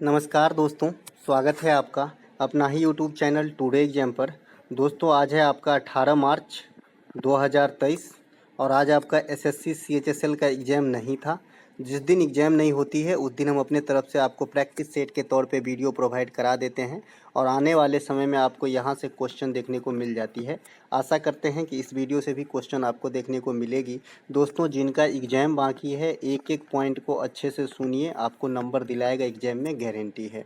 नमस्कार दोस्तों, स्वागत है आपका अपना ही यूट्यूब चैनल टुडे एग्जाम पर। दोस्तों आज है आपका 18 मार्च 2023 और आज आपका एसएससी सीएचएसएल का एग्ज़ाम नहीं था। जिस दिन एग्ज़ाम नहीं होती है उस दिन हम अपने तरफ से आपको प्रैक्टिस सेट के तौर पे वीडियो प्रोवाइड करा देते हैं और आने वाले समय में आपको यहाँ से क्वेश्चन देखने को मिल जाती है। आशा करते हैं कि इस वीडियो से भी क्वेश्चन आपको देखने को मिलेगी। दोस्तों जिनका एग्ज़ाम बाकी है एक एक पॉइंट को अच्छे से सुनिए, आपको नंबर दिलाएगा एग्ज़ाम में, गारंटी है।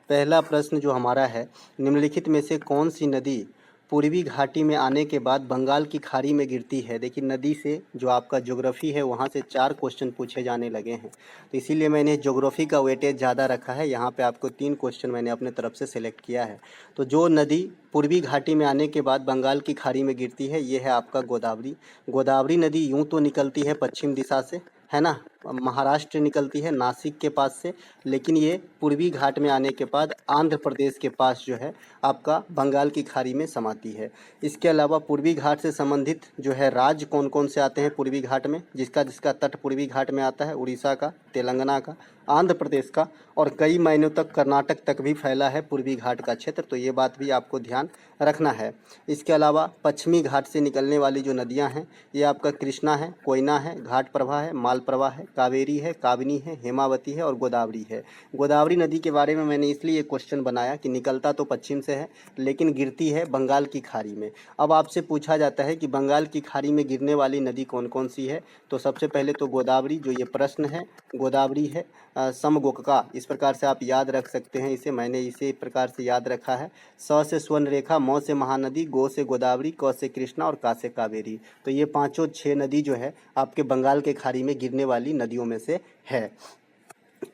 पहला प्रश्न जो हमारा है, निम्नलिखित में से कौन सी नदी पूर्वी घाटी में आने के बाद बंगाल की खाड़ी में गिरती है। देखिए नदी से जो आपका ज्योग्राफी है वहाँ से 4 क्वेश्चन पूछे जाने लगे हैं, तो इसीलिए मैंने ज्योग्राफी का वेटेज ज़्यादा रखा है। यहाँ पे आपको 3 क्वेश्चन मैंने अपने तरफ से सिलेक्ट किया है। तो जो नदी पूर्वी घाटी में आने के बाद बंगाल की खाड़ी में गिरती है ये है आपका गोदावरी। गोदावरी नदी यूँ तो निकलती है पश्चिम दिशा से, है ना, महाराष्ट्र निकलती है नासिक के पास से, लेकिन ये पूर्वी घाट में आने के बाद आंध्र प्रदेश के पास जो है आपका बंगाल की खाड़ी में समाती है। इसके अलावा पूर्वी घाट से संबंधित जो है राज्य कौन कौन से आते हैं पूर्वी घाट में, जिसका जिसका तट पूर्वी घाट में आता है, उड़ीसा का, तेलंगाना का, आंध्र प्रदेश का और कई मायनों तक कर्नाटक तक भी फैला है पूर्वी घाट का क्षेत्र, तो ये बात भी आपको ध्यान रखना है। इसके अलावा पश्चिमी घाट से निकलने वाली जो नदियाँ हैं ये आपका कृष्णा है, कोयना है, घाट प्रभा है, माल प्रभा है, कावेरी है, काबिनी है, हेमावती है और गोदावरी है। गोदावरी नदी के बारे में मैंने इसलिए क्वेश्चन बनाया कि निकलता तो पश्चिम से है लेकिन गिरती है बंगाल की खाड़ी में। अब आपसे पूछा जाता है कि बंगाल की खाड़ी में गिरने वाली नदी कौन कौन सी है, तो सबसे पहले तो गोदावरी, जो ये प्रश्न है गोदावरी है। समगोका इस प्रकार से आप याद रख सकते हैं इसे, मैंने इसे इस प्रकार से याद रखा है। स से स्वर्ण रेखा, म से महानदी, गो से गोदावरी, क से कृष्णा और का से कावेरी। तो ये पांचों 6 नदी जो है आपके बंगाल के खाड़ी में गिरने वाली नदियों में से है।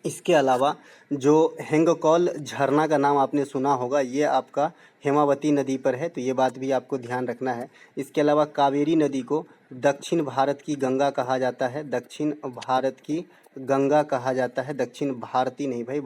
इसके अलावा जो हेंगकॉल झरना का नाम आपने सुना होगा ये आपका हेमावती नदी पर है, तो ये बात भी आपको ध्यान रखना है। इसके अलावा कावेरी नदी को दक्षिण भारत की गंगा कहा जाता है, दक्षिण भारत की गंगा कहा जाता है, दक्षिण भारती नहीं भाई,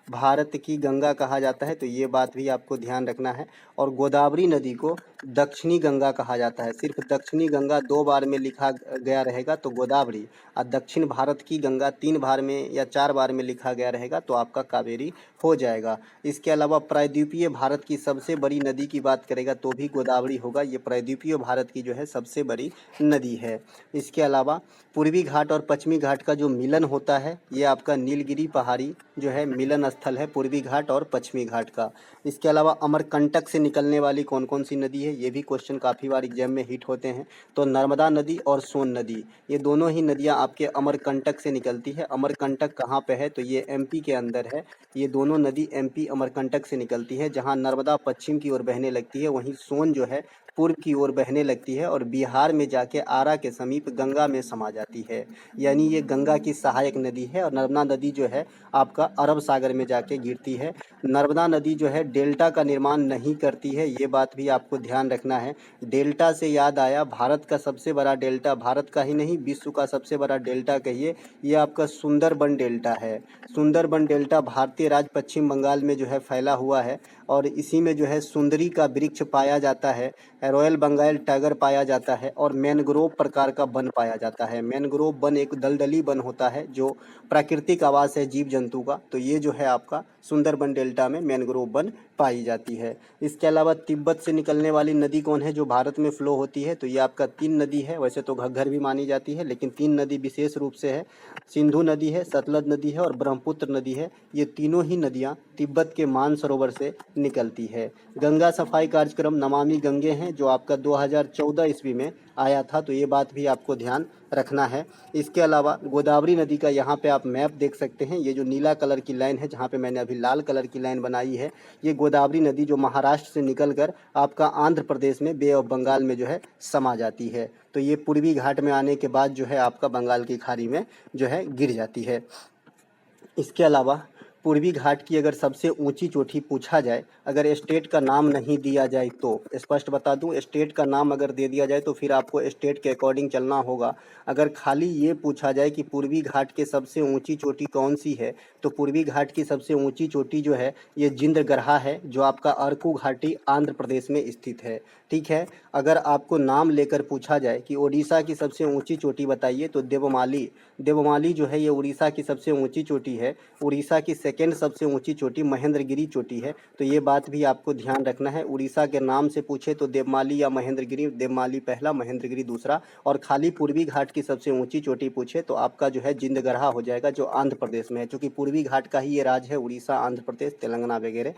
भारत की गंगा कहा जाता है, तो ये बात भी आपको ध्यान रखना है। और गोदावरी नदी को दक्षिणी गंगा कहा जाता है। सिर्फ दक्षिणी गंगा 2 बार में लिखा गया रहेगा तो गोदावरी, और दक्षिण भारत की गंगा 3 बार में या 4 बार में लिखा गया रहेगा तो आपका कावेरी हो जाएगा। इसके अलावा प्रायद्वीपीय भारत की सबसे बड़ी नदी की बात करेगा तो भी गोदावरी होगा, ये प्रायद्वीपीय भारत की जो है सबसे बड़ी नदी है। इसके अलावा पूर्वी घाट और पश्चिमी घाट का जो मिलन होता है ये आपका नीलगिरी पहाड़ी जो है मिलन स्थल है पूर्वी घाट और पश्चिमी घाट का। इसके अलावा अमरकंटक से निकलने वाली कौन कौन सी नदी है, ये भी क्वेश्चन काफ़ी बार एग्जाम में हिट होते हैं। तो नर्मदा नदी और सोन नदी, ये दोनों ही नदियां आपके अमरकंटक से निकलती है। अमरकंटक कहाँ पे है, तो ये एमपी के अंदर है। ये दोनों नदी एमपी अमरकंटक से निकलती है। जहाँ नर्मदा पश्चिम की ओर बहने लगती है वहीं सोन जो है पूर्व की ओर बहने लगती है और बिहार में जाके आरा के समीप गंगा में समा जाती है। यानी ये गंगा की सहायक नदी है। और नर्मदा नदी जो है आपका अरब सागर में जाके गिरती है। नर्मदा नदी जो है डेल्टा का निर्माण नहीं करती है, ये बात भी आपको ध्यान रखना है। डेल्टा से याद आया, भारत का सबसे बड़ा डेल्टा, भारत का ही नहीं विश्व का सबसे बड़ा डेल्टा कहिए, ये आपका सुंदरबन डेल्टा है। सुंदरबन डेल्टा भारतीय राज्य पश्चिम बंगाल में जो है फैला हुआ है और इसी में जो है सुंदरी का वृक्ष पाया जाता है, रॉयल बंगाल टाइगर पाया जाता है और मैनग्रोव प्रकार का वन पाया जाता है। मैनग्रोव वन एक दलदली वन होता है जो प्राकृतिक आवास है जीव जंतु का, तो ये जो है आपका सुंदरबन डेल्टा में मैनग्रोव वन पाई जाती है। इसके अलावा तिब्बत से निकलने वाली नदी कौन है जो भारत में फ्लो होती है, तो ये आपका 3 नदी है। वैसे तो घग्गर भी मानी जाती है लेकिन 3 नदी विशेष रूप से है, सिंधु नदी है, सतलज नदी है और ब्रह्मपुत्र नदी है। ये तीनों ही नदियाँ तिब्बत के मानसरोवर से निकलती है। गंगा सफाई कार्यक्रम नमामि गंगे हैं जो आपका 2014 ईस्वी में आया था, तो ये बात भी आपको ध्यान रखना है। इसके अलावा गोदावरी नदी का यहाँ पे आप मैप देख सकते हैं, ये जो नीला कलर की लाइन है जहाँ पे मैंने अभी लाल कलर की लाइन बनाई है, ये गोदावरी नदी जो महाराष्ट्र से निकलकर आपका आंध्र प्रदेश में बे ऑफ बंगाल में जो है समा जाती है। तो ये पूर्वी घाट में आने के बाद जो है आपका बंगाल की खाड़ी में जो है गिर जाती है। इसके अलावा पूर्वी घाट की अगर सबसे ऊंची चोटी पूछा जाए, अगर स्टेट का नाम नहीं दिया जाए तो स्पष्ट बता दूं, स्टेट का नाम अगर दे दिया जाए तो फिर आपको स्टेट के अकॉर्डिंग चलना होगा। अगर खाली ये पूछा जाए कि पूर्वी घाट के सबसे ऊंची चोटी कौन सी है, तो पूर्वी घाट की सबसे ऊंची चोटी जो है ये जिंदगरहा है जो आपका अरकू घाटी आंध्र प्रदेश में स्थित है। ठीक है, अगर आपको नाम लेकर पूछा जाए कि उड़ीसा की सबसे ऊंची चोटी बताइए तो देवमाली जो है ये उड़ीसा की सबसे ऊंची चोटी है। उड़ीसा की सेकेंड सबसे ऊंची चोटी महेंद्रगिरी चोटी है। तो ये बात भी आपको ध्यान रखना है। उड़ीसा के नाम से पूछे तो देवमाली या महेंद्रगिरी, देवमाली पहला, महेंद्रगिरी दूसरा। और खाली पूर्वी घाट की सबसे ऊंची चोटी पूछे तो आपका जो है जिंदगढ़ा हो जाएगा, जो आंध्र प्रदेश में है, क्योंकि पूर्वी घाट का ही ये राज्य है, उड़ीसा, आंध्र प्रदेश, तेलंगाना वगैरह,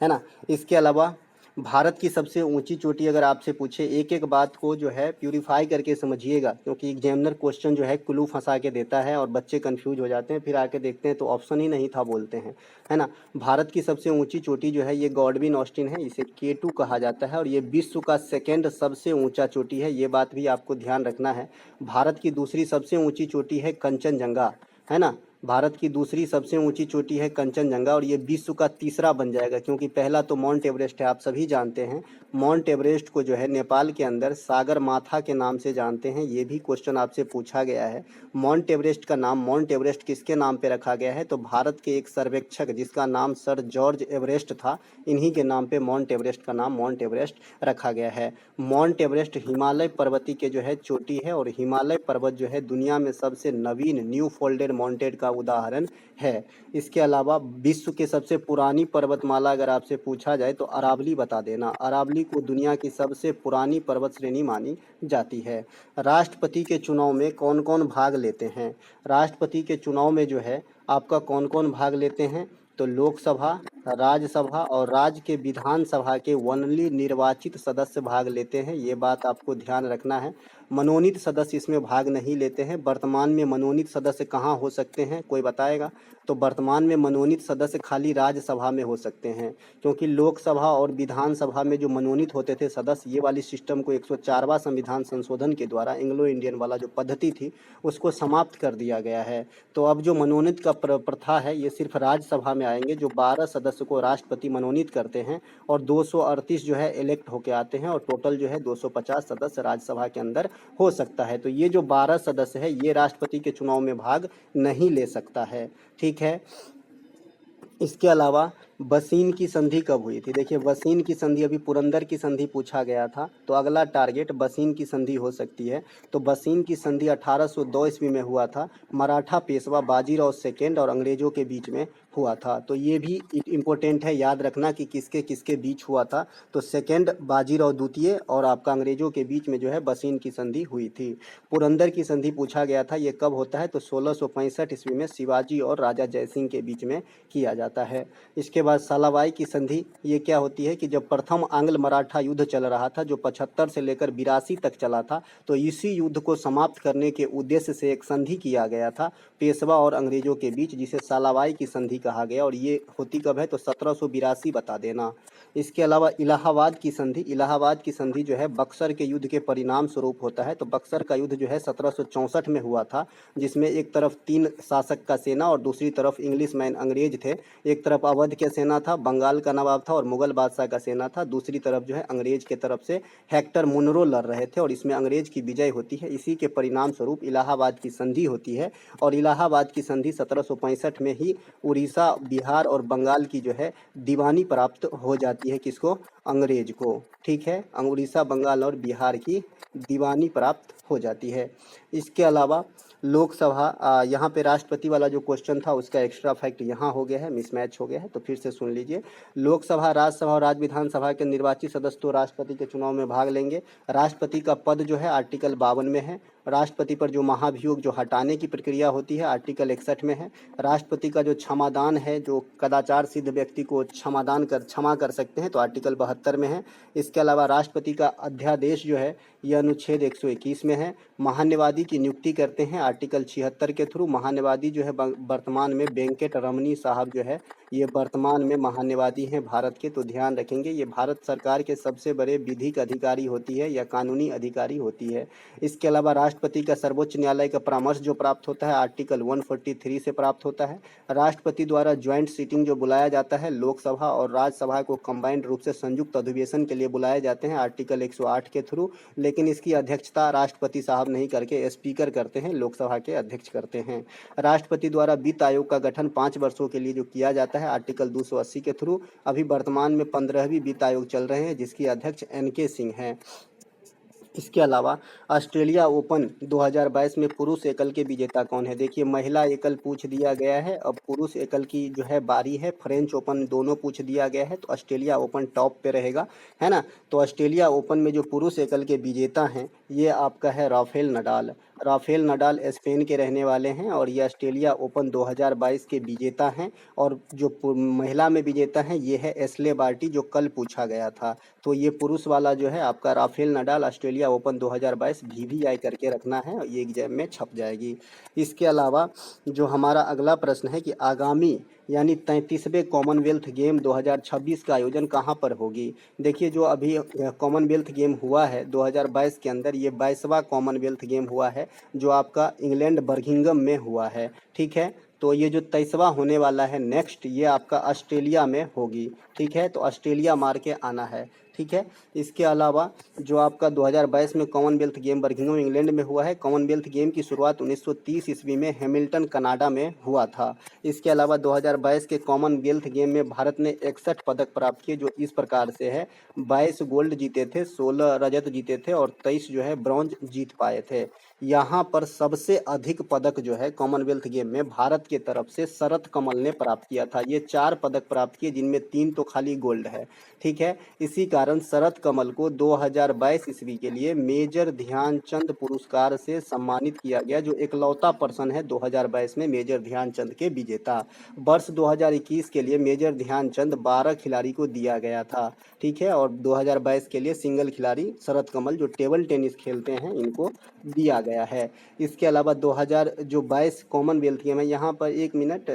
है ना। इसके अलावा भारत की सबसे ऊंची चोटी अगर आपसे पूछे, एक एक बात को जो है प्यूरिफाई करके समझिएगा, क्योंकि एग्जामिनर क्वेश्चन जो है क्लू फंसा के देता है और बच्चे कंफ्यूज हो जाते हैं, फिर आके देखते हैं तो ऑप्शन ही नहीं था बोलते हैं, है ना। भारत की सबसे ऊंची चोटी जो है ये गॉडविन ऑस्टिन है, इसे K2 कहा जाता है, और ये विश्व का सेकेंड सबसे ऊंचा चोटी है, ये बात भी आपको ध्यान रखना है। भारत की दूसरी सबसे ऊंची चोटी है कंचनजंगा, है ना। भारत की दूसरी सबसे ऊंची चोटी है कंचनजंगा, और ये विश्व का तीसरा बन जाएगा, क्योंकि पहला तो माउंट एवरेस्ट है, आप सभी जानते हैं। माउंट एवरेस्ट को जो है नेपाल के अंदर सागर माथा के नाम से जानते हैं, ये भी क्वेश्चन आपसे पूछा गया है। माउंट एवरेस्ट का नाम, माउंट एवरेस्ट किसके नाम पे रखा गया है, तो भारत के एक सर्वेक्षक जिसका नाम सर जॉर्ज एवरेस्ट था, इन्हीं के नाम पे माउंट एवरेस्ट का नाम माउंट एवरेस्ट रखा गया है। माउंट एवरेस्ट हिमालय पर्वती के जो है चोटी है, और हिमालय पर्वत जो है दुनिया में सबसे नवीन न्यू फोल्डेड माउंटेन का उदाहरण है। इसके अलावा विश्व के सबसे पुरानी पर्वतमाला अगर आपसे पूछा जाए तो अरावली बता देना। अरावली को दुनिया की सबसे पुरानी पर्वत श्रेणी मानी जाती है। राष्ट्रपति के चुनाव में कौन कौन भाग लेते हैं? राष्ट्रपति के चुनाव में जो है आपका कौन कौन भाग लेते हैं, तो लोकसभा, राज्यसभा और राज्य के विधानसभा के ओनली निर्वाचित सदस्य भाग लेते हैं, ये बात आपको ध्यान रखना है। मनोनीत सदस्य इसमें भाग नहीं लेते हैं। वर्तमान में मनोनीत सदस्य कहाँ हो सकते हैं, कोई बताएगा? तो वर्तमान में मनोनीत सदस्य खाली राज्यसभा में हो सकते हैं, क्योंकि लोकसभा और विधानसभा में जो मनोनीत होते थे सदस्य, ये वाली सिस्टम को 104वां संविधान संशोधन के द्वारा एंग्लो इंडियन वाला जो पद्धति थी उसको समाप्त कर दिया गया है। तो अब जो मनोनीत का प्रथा है ये सिर्फ राज्यसभा में आएंगे, जो 12 सदस्य को राष्ट्रपति मनोनीत करते हैं, और 238 जो है इलेक्ट होके आते हैं, और टोटल जो है 250 सदस्य राज्यसभा के अंदर हो सकता है। तो ये जो 12 सदस्य है ये राष्ट्रपति के चुनाव में भाग नहीं ले सकता है, ठीक है। इसके अलावा बसीन की संधि कब हुई थी? देखिए बसीन की संधि, अभी पुरंदर की संधि पूछा गया था, तो अगला टारगेट बसीन की संधि हो सकती है। तो बसीन की संधि 1802 ईस्वी में हुआ था। मराठा पेशवा बाजीराव सेकेंड और अंग्रेजों के बीच में हुआ था। तो ये भी इम्पोर्टेंट है, याद रखना कि किसके किसके बीच हुआ था। तो सेकेंड बाजीराव द्वितीय और आपका अंग्रेजों के बीच में जो है बसीन की संधि हुई थी। पुरंदर की संधि पूछा गया था, ये कब होता है? तो 1665 ईस्वी में शिवाजी और राजा जयसिंह के बीच में किया जाता है। इसके बाद सालाबाई की संधि, ये क्या होती है कि जब प्रथम आंग्ल मराठा युद्ध चल रहा था, जो 75 से लेकर 82 तक चला था, तो इसी युद्ध को समाप्त करने के उद्देश्य से एक संधि किया गया था पेशवा और अंग्रेजों के बीच, जिसे सालाबाई की संधि कहा गया। और ये होती कब है? तो 1782 बता देना। इसके अलावा इलाहाबाद की संधि, इलाहाबाद की संधि जो है बक्सर के युद्ध के परिणाम स्वरूप होता है। तो बक्सर का युद्ध जो है 1764 में हुआ था, जिसमें एक तरफ 3 शासक का सेना और दूसरी तरफ इंग्लिशमैन अंग्रेज थे। एक तरफ अवध के सेना था, बंगाल का नवाब था और मुगल बादशाह का सेना था। दूसरी तरफ जो है अंग्रेज के तरफ से हेक्टर मुनरो लड़ रहे थे, और इसमें अंग्रेज की विजय होती है। इसी के परिणाम स्वरूप इलाहाबाद की संधि होती है। और इलाहाबाद की संधि 1765 में ही उड़ीसा, बिहार और बंगाल की जो है दीवानी प्राप्त हो जाती है। किसको? अंग्रेज को, ठीक है। उड़ीसा, बंगाल और बिहार की दीवानी प्राप्त हो जाती है। इसके अलावा लोकसभा, यहाँ पे राष्ट्रपति वाला जो क्वेश्चन था उसका एक्स्ट्रा फैक्ट यहाँ हो गया है, मिसमैच हो गया है, तो फिर से सुन लीजिए। लोकसभा, राज्यसभा और राज्य विधानसभा के निर्वाचित सदस्य तो राष्ट्रपति के चुनाव में भाग लेंगे। राष्ट्रपति का पद जो है आर्टिकल 52 में है। राष्ट्रपति पर जो महाभियोग जो हटाने की प्रक्रिया होती है आर्टिकल 61 में है। राष्ट्रपति का जो क्षमादान है, जो कदाचार सिद्ध व्यक्ति को क्षमा कर सकते हैं, तो आर्टिकल 72 में है। इसके अलावा राष्ट्रपति का अध्यादेश जो है यह अनुच्छेद 121 में है। महान्यवादी की नियुक्ति करते हैं आर्टिकल 76 के थ्रू। महान्यवादी जो है वर्तमान में वेंकट रमनी साहब जो है ये वर्तमान में महान्यवादी हैं भारत के, तो ध्यान रखेंगे। ये भारत सरकार के सबसे बड़े विधिक अधिकारी होती है या कानूनी अधिकारी होती है। इसके अलावा राष्ट्रपति का सर्वोच्च न्यायालय का परामर्श जो प्राप्त होता है आर्टिकल 143 से प्राप्त होता है। राष्ट्रपति द्वारा ज्वाइंट सीटिंग जो बुलाया जाता है, लोकसभा और राज्यसभा को कंबाइंड रूप से संयुक्त अधिवेशन के लिए बुलाए जाते हैं आर्टिकल 108 के थ्रू, लेकिन इसकी अध्यक्षता राष्ट्रपति साहब नहीं करके स्पीकर करते हैं, लोकसभा के अध्यक्ष करते हैं। राष्ट्रपति द्वारा वित्त आयोग का गठन 5 वर्षों के लिए जो किया जाता है आर्टिकल 280 के थ्रू। अभी वर्तमान में 15वीं वित्त आयोग चल रहे हैं, जिसकी अध्यक्ष NK सिंह हैं। इसके अलावा ऑस्ट्रेलिया ओपन 2022 में पुरुष एकल के विजेता कौन है? देखिए महिला एकल पूछ दिया गया है, अब पुरुष एकल की जो है बारी है। फ्रेंच ओपन दोनों पूछ दिया गया है, तो ऑस्ट्रेलिया ओपन टॉप पे रहेगा, है ना। तो ऑस्ट्रेलिया ओपन में जो पुरुष एकल के विजेता हैं ये आपका है Rafael Nadal. Rafael Nadal Spain के रहने वाले हैं और ये ऑस्ट्रेलिया ओपन 2022 के विजेता हैं। और जो महिला में विजेता हैं ये है एशले बार्टी, जो कल पूछा गया था। तो ये पुरुष वाला जो है आपका Rafael Nadal Australia open 2022 VVI करके रखना है, और ये एग्जाम में छप जाएगी। इसके अलावा जो हमारा अगला प्रश्न है कि आगामी यानी 33वें कॉमनवेल्थ गेम 2026 का आयोजन कहाँ पर होगी? देखिए जो अभी कॉमनवेल्थ गेम हुआ है 2022 के अंदर, ये 22वां कॉमनवेल्थ गेम हुआ है जो आपका इंग्लैंड बर्मिंघम में हुआ है, ठीक है। तो ये जो 23वां होने वाला है नेक्स्ट, ये आपका ऑस्ट्रेलिया में होगी, ठीक है। तो ऑस्ट्रेलिया मार के आना है, ठीक है। इसके अलावा जो आपका 2022 में कॉमनवेल्थ गेम बर्मिंघम इंग्लैंड में हुआ है, कॉमनवेल्थ गेम की शुरुआत 1930 ईस्वी में हैमिल्टन कनाडा में हुआ था। इसके अलावा 2022 के कॉमनवेल्थ गेम में भारत ने 61 पदक प्राप्त किए, जो इस प्रकार से है 22 गोल्ड जीते थे, 16 रजत जीते थे और 23 जो है ब्रॉन्ज जीत पाए थे। यहाँ पर सबसे अधिक पदक जो है कॉमनवेल्थ गेम में भारत के तरफ से शरत कमल ने प्राप्त किया था। ये 4 पदक प्राप्त किए, जिनमें 3 तो खाली गोल्ड है, ठीक है। इसी कारण शरत कमल को 2022 ईस्वी के लिए मेजर ध्यानचंद पुरस्कार से सम्मानित किया गया, जो इकलौता पर्सन है 2022 में मेजर ध्यानचंद के विजेता। वर्ष 2021 के लिए मेजर ध्यानचंद 12 खिलाड़ी को दिया गया था, ठीक है। और 2022 के लिए सिंगल खिलाड़ी शरत कमल जो टेबल टेनिस खेलते हैं इनको दिया गया है। इसके अलावा 2022 कॉमनवेल्थ गेम है, यहाँ पर 1 मिनट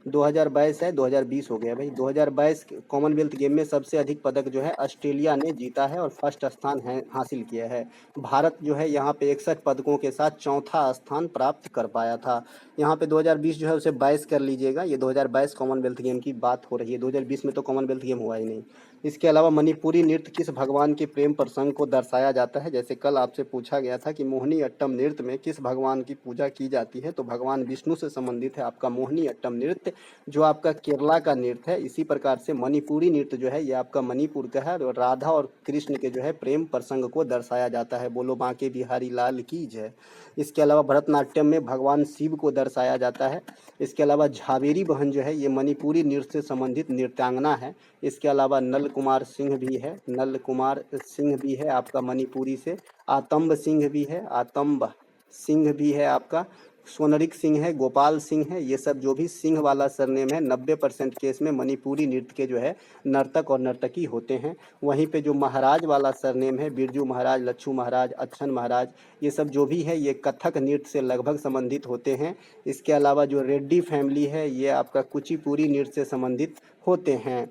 2022 है, 2020 हो गया भाई। 2022 कॉमनवेल्थ गेम में सबसे अधिक पदक जो है ऑस्ट्रेलिया ने जीता है और फर्स्ट स्थान है हासिल किया है। भारत जो है यहाँ पे 61 पदकों के साथ चौथा स्थान प्राप्त कर पाया था। यहाँ पे 2020 जो है उसे 22 कर लीजिएगा, ये 2022 कॉमनवेल्थ गेम की बात हो रही है, 2020 में तो कॉमनवेल्थ गेम हुआ ही नहीं। इसके अलावा मणिपुरी नृत्य किस भगवान के प्रेम प्रसंग को दर्शाया जाता है? जैसे कल आपसे पूछा गया था कि मोहिनी अट्टम नृत्य में किस भगवान की पूजा की जाती है, तो भगवान विष्णु से संबंधित है आपका मोहिनी अट्टम नृत्य, जो आपका केरला का नृत्य है। इसी प्रकार से मणिपुरी नृत्य जो है ये आपका मणिपुर का है, और राधा और कृष्ण के जो है प्रेम प्रसंग को दर्शाया जाता है। बोलो बांके बिहारी लाल की जय। इसके अलावा भरतनाट्यम में भगवान शिव को दर्शाया जाता है। इसके अलावा झावेरी बहन जो है ये मणिपुरी नृत्य से संबंधित नृत्यांगना है। इसके अलावा नल कुमार सिंह भी है, नल कुमार सिंह भी है आपका मणिपुरी से। आतंब सिंह भी है, आतंब सिंह भी है आपका। सोनरिक सिंह है, गोपाल सिंह है, ये सब जो भी सिंह वाला सरनेम है 90% केस में मणिपुरी नृत्य के जो है नर्तक और नर्तकी होते हैं। वहीं पे जो महाराज वाला सरनेम है, बिरजू महाराज, लच्छू महाराज, अच्छन महाराज, ये सब जो भी है ये कथक नृत्य से लगभग संबंधित होते हैं। इसके अलावा जो रेड्डी फैमिली है ये आपका कुचिपुड़ी नृत्य से संबंधित होते हैं।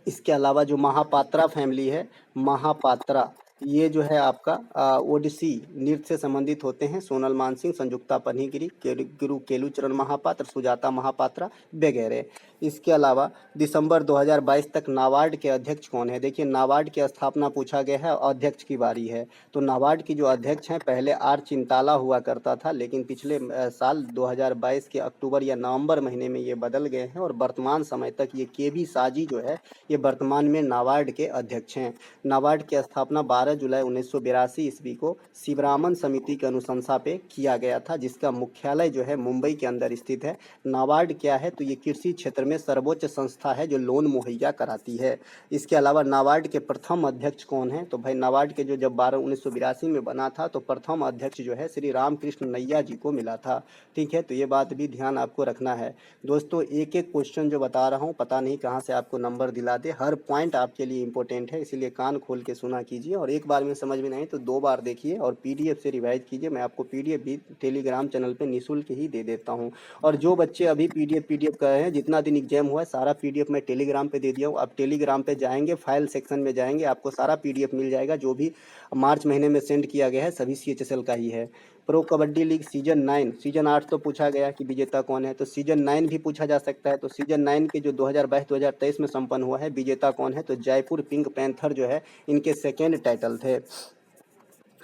इसके अलावा जो महापात्रा फैमिली है, महापात्रा ये जो है आपका ओडिसी नृत्य से संबंधित होते हैं। सोनल मानसिंह, संयुक्ता पन्हीगिरी, गुरु केलुचरण महापात्र, सुजाता महापात्रा वगैरह। इसके अलावा दिसंबर 2022 तक नाबार्ड के अध्यक्ष कौन है? देखिए नाबार्ड की स्थापना पूछा गया है, अध्यक्ष की बारी है। तो नाबार्ड की जो अध्यक्ष हैं पहले आर चिंताला हुआ करता था, लेकिन पिछले साल 2022 के अक्टूबर या नवंबर महीने में ये बदल गए हैं, और वर्तमान समय तक ये केबी साजी जो है ये वर्तमान में नाबार्ड के अध्यक्ष हैं। नाबार्ड की स्थापना 12 जुलाई 1982 ईस्वी को शिवरामन समिति की अनुशंसा पे किया गया था, जिसका मुख्यालय जो है मुंबई के अंदर स्थित है। नाबार्ड क्या है? तो ये कृषि क्षेत्र में सर्वोच्च संस्था है जो लोन मुहैया कराती है। इसके अलावा नाबार्ड के प्रथम अध्यक्ष कौन है? तो भाई नाबार्ड के जो जब 1982 में बना था तो प्रथम अध्यक्ष जो है श्री रामकृष्ण नैया जी को मिला था, ठीक है। तो ये बात भी ध्यान आपको रखना है दोस्तों। एक एक क्वेश्चन जो बता रहा हूँ पता नहीं कहाँ से आपको नंबर दिला दे, हर पॉइंट आपके लिए इंपॉर्टेंट है, इसीलिए कान खोल के सुना कीजिए, और एक बार में समझ में नहीं तो 2 बार देखिए, और पीडीएफ से रिवाइज कीजिए। मैं आपको पीडीएफ भी टेलीग्राम चैनल पे निःशुल्क ही दे देता हूँ। और जो बच्चे अभी पीडीएफ कर रहे हैं, जितना दिन एग्जाम हुआ है सारा पीडीएफ मैं टेलीग्राम पे दे दिया हूँ। आप टेलीग्राम पे जाएंगे, फाइल सेक्शन में जाएंगे, आपको सारा पीडीएफ मिल जाएगा। जो भी मार्च महीने में सेंड किया गया है सभी सीएचएसएल का ही है। Pro kabaddi league season 9, season 8 तो पूछा गया कि विजेता कौन है, तो सीजन 9 भी पूछा जा सकता है। तो सीजन 9 के जो 2022-2023 में संपन्न हुआ है, विजेता कौन है? तो जयपुर पिंक पैंथर जो है इनके सेकेंड टाइटल थे।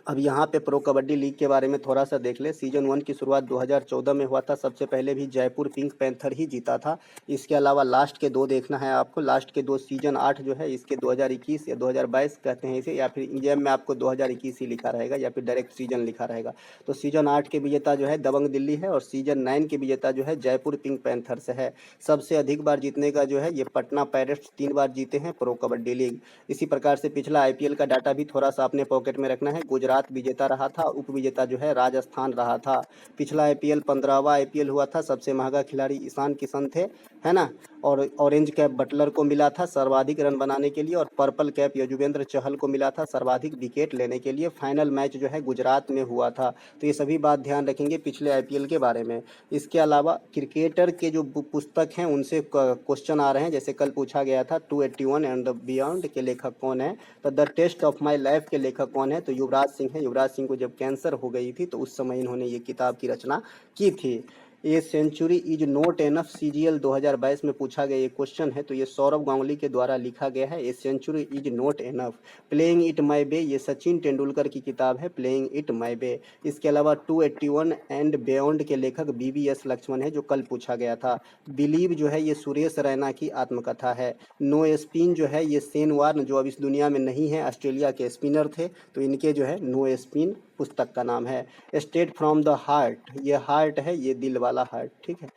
अब यहाँ पे प्रो कबड्डी लीग के बारे में थोड़ा सा देख ले। सीजन 1 की शुरुआत 2014 में हुआ था। सबसे पहले भी जयपुर पिंक पैंथर ही जीता था। इसके अलावा लास्ट के 2 देखना है आपको। लास्ट के 2 सीजन 8 जो है इसके 2021 या 2022 कहते हैं इसे, या फिर एग्जाम में आपको 2021 ही लिखा रहेगा या फिर डायरेक्ट सीजन लिखा रहेगा। तो सीजन 8 के विजेता जो है दबंग दिल्ली है और सीजन 9 के विजेता जो है जयपुर पिंक पैंथर्स है। सबसे अधिक बार जीतने का जो है ये पटना पायरेट्स 3 बार जीते हैं प्रो कबड्डी लीग। इसी प्रकार से पिछला आईपीएल का डाटा भी थोड़ा सा अपने पॉकेट में रखना है। गुजरात विजेता रहा था, उप विजेता जो है राजस्थान रहा था। पिछला आईपीएल 15वां आईपीएल हुआ था। सबसे महंगा खिलाड़ी ईशान किशन थे, है ना। और ऑरेंज कैप बटलर को मिला था सर्वाधिक रन बनाने के लिए, और पर्पल कैप यजुवेंद्र चहल को मिला था सर्वाधिक विकेट लेने के लिए। फाइनल मैच जो है गुजरात में हुआ था। तो ये सभी बात ध्यान रखेंगे पिछले आईपीएल के बारे में। इसके अलावा क्रिकेटर के जो पुस्तक हैं उनसे क्वेश्चन आ रहे हैं। जैसे कल पूछा गया था 281 एंड बियॉन्ड के लेखक कौन है, तो the taste of my life के लेखक कौन है, तो युवराज सिंह है। युवराज सिंह को जब कैंसर हो गई थी तो उस समय इन्होंने ये किताब की रचना की थी। A century is not enough, CGL 2022 में पूछा गया ये क्वेश्चन है। तो ये सौरव गांगुली के द्वारा लिखा गया है। A century is not enough, playing it my way, ये सचिन तेंदुलकर की किताब है, प्लेइंग इट माई वे। इसके अलावा 281 एंड बियॉन्ड के लेखक बीवीएस लक्ष्मण है, जो कल पूछा गया था। बिलीव जो है ये सुरेश रैना की आत्मकथा है। नो स्पिन जो है ये शेन वार्न, जो अब इस दुनिया में नहीं है, ऑस्ट्रेलिया के स्पिनर थे, तो इनके जो है नो स्पिन पुस्तक का नाम है। स्टेट फ्रॉम द हार्ट, ये हार्ट है, ये दिल वाला हार्ट, ठीक है।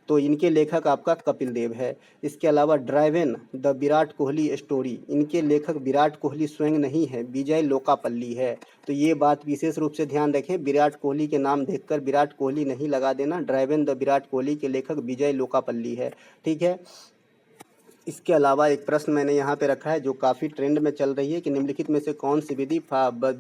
तो इनके लेखक आपका कपिल देव है। इसके अलावा driven the Virat Kohli story, इनके लेखक विराट कोहली स्वयं नहीं है, विजय लोकापल्ली है। तो ये बात विशेष रूप से ध्यान रखें, विराट कोहली के नाम देखकर विराट कोहली नहीं लगा देना। ड्राइवन द विराट कोहली के लेखक विजय लोकापल्ली है, ठीक है। इसके अलावा एक प्रश्न मैंने यहाँ पे रखा है जो काफ़ी ट्रेंड में चल रही है कि निम्नलिखित में से कौन सी विधि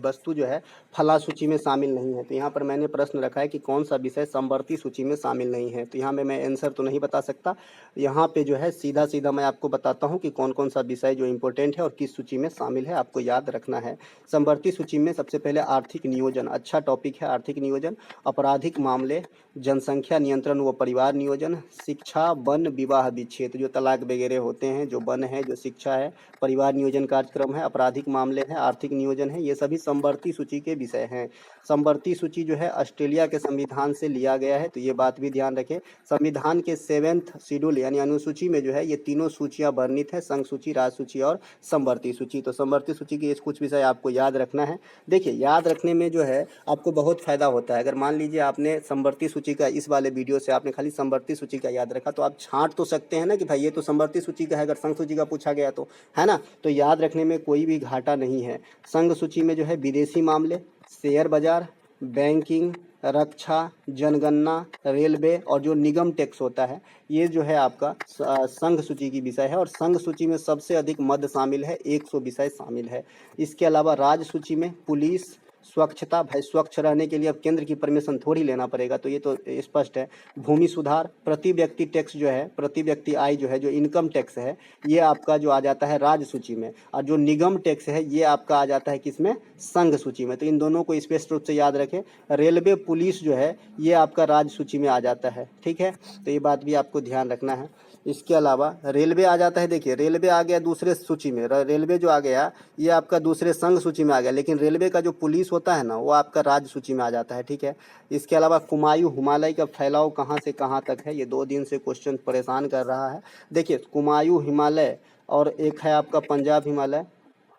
वस्तु जो है फला सूची में शामिल नहीं है। तो यहाँ पर मैंने प्रश्न रखा है कि कौन सा विषय समवर्ती सूची में शामिल नहीं है। तो यहाँ में मैं आंसर तो नहीं बता सकता। यहाँ पे जो है सीधा सीधा मैं आपको बताता हूँ कि कौन कौन सा विषय जो इम्पोर्टेंट है और किस सूची में शामिल है, आपको याद रखना है। समवर्ती सूची में सबसे पहले आर्थिक नियोजन, अच्छा टॉपिक है आर्थिक नियोजन। आपराधिक मामले, जनसंख्या नियंत्रण व परिवार नियोजन, शिक्षा, वन, विवाह विच्छेद, जो तलाक वगैरह होते हैं, जो वन है, जो शिक्षा है, परिवार नियोजन कार्यक्रम है, आपराधिक मामले हैं, आर्थिक नियोजन है, ये सभी समवर्ती सूची के विषय हैं। समवर्ती सूची जो है ऑस्ट्रेलिया के संविधान से लिया गया है, तो ये बात भी ध्यान रखें। संविधान के 7th शेड्यूल यानी अनुसूची में जो है ये तीनों सूचियां वर्णित है, संघ सूची, राज्य सूची और समवर्ती सूची। तो समवर्ती सूची के कुछ विषय आपको याद रखना है। देखिए, याद रखने में जो है आपको बहुत फायदा होता है। अगर मान लीजिए आपने समवर्ती सूची का इस वाले वीडियो से आपने खाली समवर्ती सूची का याद रखा, तो आप छांट तो सकते हैं ना कि भाई ये तो समवर्ती सूची का है, अगर संघ सूची का पूछा गया तो, है ना। तो याद रखने में कोई भी घाटा नहीं है। संघ सूची में जो है विदेशी मामले, शेयर बाजार, बैंकिंग, रक्षा, जनगणना, रेलवे और जो निगम टैक्स होता है, ये जो है आपका संघ सूची की विषय है। और संघ सूची में सबसे अधिक मद शामिल है, 100 विषय शामिल है। इसके अलावा राज्य सूची में पुलिस, स्वच्छता, भाई स्वच्छ रहने के लिए अब केंद्र की परमिशन थोड़ी लेना पड़ेगा, तो ये तो स्पष्ट है। भूमि सुधार, प्रति व्यक्ति टैक्स जो है, प्रति व्यक्ति आय जो है, जो इनकम टैक्स है, ये आपका जो आ जाता है राज्य सूची में, और जो निगम टैक्स है ये आपका आ जाता है किसमें, संघ सूची में। तो इन दोनों को स्पष्ट रूप से याद रखें। रेलवे पुलिस जो है ये आपका राज्य सूची में आ जाता है, ठीक है। तो ये बात भी आपको ध्यान रखना है। इसके अलावा रेलवे आ जाता है, देखिए रेलवे आ गया दूसरे सूची में, रेलवे जो आ गया ये आपका दूसरे संघ सूची में आ गया, लेकिन रेलवे का जो पुलिस होता है ना वो आपका राज्य सूची में आ जाता है, ठीक है। इसके अलावा कुमायूं हिमालय का फैलाव कहाँ से कहाँ तक है, ये 2 दिन से क्वेश्चन परेशान कर रहा है। देखिए, कुमायूं हिमालय और एक है आपका पंजाब हिमालय,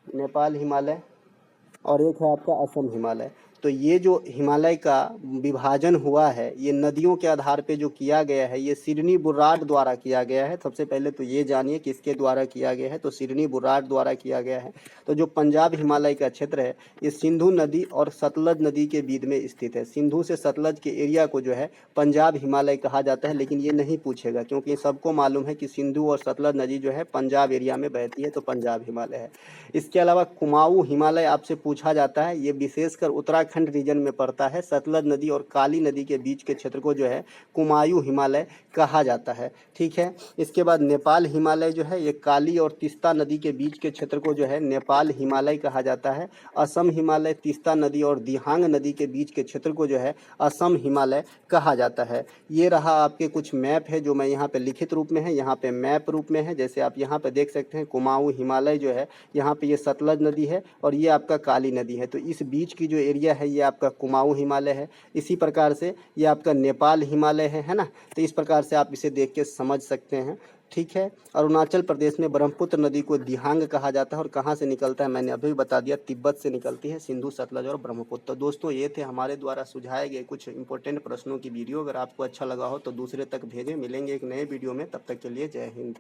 नेपाल हिमालय और एक है आपका असम हिमालय। तो ये जो हिमालय का विभाजन हुआ है ये नदियों के आधार पे जो किया गया है, ये सिडनी बुर्राड द्वारा किया गया है। सबसे पहले तो ये जानिए किसके द्वारा किया गया है, तो सिडनी बुर्राड द्वारा किया गया है। तो जो पंजाब हिमालय का क्षेत्र है ये सिंधु नदी और सतलज नदी के बीच में स्थित है। सिंधु से सतलज के एरिया को जो है पंजाब हिमालय कहा जाता है, लेकिन ये नहीं पूछेगा क्योंकि सबको मालूम है कि सिंधु और सतलज नदी जो है पंजाब एरिया में बहती है, तो पंजाब हिमालय है। इसके अलावा कुमाऊं हिमालय आपसे पूछा जाता है, ये विशेषकर उत्तराखंड उत्तराखंड रीजन में पड़ता है। सतलज नदी और काली नदी के बीच के क्षेत्र को जो है कुमायूं हिमालय कहा जाता है। ठीक है, इसके बाद नेपाल हिमालय जो है ये काली और तीस्ता नदी के बीच के क्षेत्र को जो है नेपाल हिमालय कहा जाता है। असम हिमालय तीस्ता नदी और दिहांग नदी के बीच के क्षेत्र को जो है असम हिमालय कहा जाता है। ये रहा आपके कुछ मैप है जो मैं यहाँ पे लिखित रूप में है, यहाँ पे मैप रूप में है। जैसे आप यहाँ पे देख सकते हैं कुमाऊं हिमालय जो है, यहाँ पे ये सतलज नदी है और ये आपका काली नदी है, तो इस बीच की जो एरिया है ये आपका कुमाऊं हिमालय है। इसी प्रकार से ये आपका नेपाल हिमालय है ना। तो इस प्रकार से आप इसे देख के समझ सकते हैं। ठीक है, अरुणाचल प्रदेश में ब्रह्मपुत्र नदी को दिहांग कहा जाता है और कहाँ से निकलता है मैंने अभी बता दिया, तिब्बत से निकलती है, सिंधु सतलज और ब्रह्मपुत्र। तो दोस्तों ये थे हमारे द्वारा सुझाए गए कुछ इंपॉर्टेंट प्रश्नों की वीडियो। अगर आपको अच्छा लगा हो तो दूसरे तक भेजें। मिलेंगे एक नए वीडियो में, तब तक के लिए जय हिंद।